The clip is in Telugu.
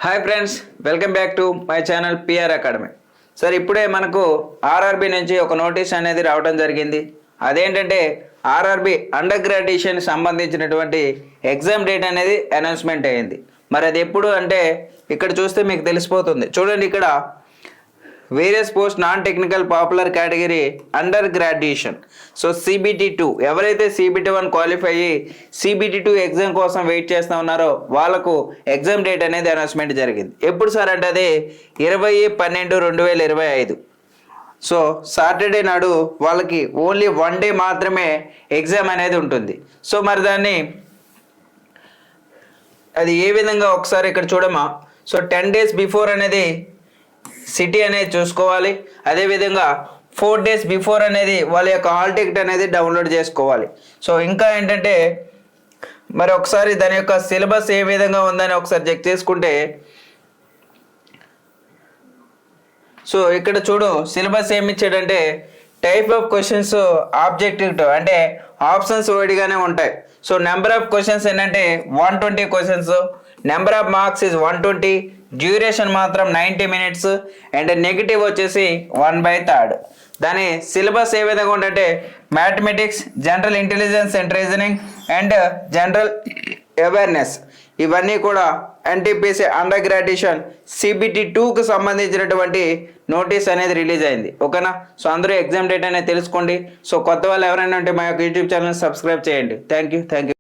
Hi friends, welcome back to my channel PR academy. Sir, ఇప్పుడే మనకు ఆర్ఆర్బి నుంచి ఒక నోటీస్ అనేది రావడం జరిగింది. అదేంటంటే ఆర్ఆర్బి అండర్ గ్రాడ్యుయేషన్ సంబంధించినటువంటి ఎగ్జామ్ డేట్ అనేది అనౌన్స్మెంట్ అయ్యింది. మరి అది ఎప్పుడు అంటే ఇక్కడ చూస్తే మీకు తెలిసిపోతుంది. చూడండి, ఇక్కడ various post non technical popular category under graduation. So CBT2 ఎవరైతే CBT1 క్వాలిఫై అయ్యి CBT2 ఎగ్జామ్ కోసం వెయిట్ చేస్తూ ఉన్నారో వాళ్ళకు ఎగ్జామ్ డేట్ అనేది అనౌన్స్మెంట్ జరిగింది. ఎప్పుడు సార్ అంటే అది 20/12/2025. సో సాటర్డే నాడు వాళ్ళకి ఓన్లీ 1 డే మాత్రమే ఎగ్జామ్ అనేది ఉంటుంది. సో మరి దాన్ని అది ఏ విధంగా ఒకసారి ఇక్కడ చూడమా. సో 10 days బిఫోర్ అనేది సిటీ అనేది చూసుకోవాలి. అదేవిధంగా 4 days బిఫోర్ అనేది వాళ్ళ యొక్క హాల్ టికెట్ అనేది డౌన్లోడ్ చేసుకోవాలి. సో ఇంకా ఏంటంటే మరి ఒకసారి దాని యొక్క సిలబస్ ఏ విధంగా ఉందని ఒకసారి చెక్ చేసుకుంటే, సో ఇక్కడ చూడు సిలబస్ ఏమి ఇచ్చాడంటే టైప్ ఆఫ్ క్వశ్చన్స్ ఆబ్జెక్టివ్ అంటే ఆప్షన్స్ వైడ్గానే ఉంటాయి. సో నెంబర్ ఆఫ్ క్వశ్చన్స్ ఏంటంటే 120 questions, number of marks is 120, duration మాత్రం 90 minutes అండ్ నెగిటివ్ వచ్చేసి 1/3. దాని సిలబస్ ఏ విధంగా ఉందంటే mathematics, general intelligence and reasoning and general awareness ఇవన్నీ కూడా NTPC అండర్ గ్రాడ్యుయేషన్ CBT2కు సంబంధించినటువంటి నోటీస్ అనేది రిలీజ్ అయింది. ఓకేనా? సో అందరూ ఎగ్జామ్ డేట్ అనేది తెలుసుకోండి. సో కొత్త వాళ్ళు ఎవరైనా ఉంటే మా యొక్క యూట్యూబ్ ఛానల్ సబ్స్క్రైబ్ చేయండి. Thank you.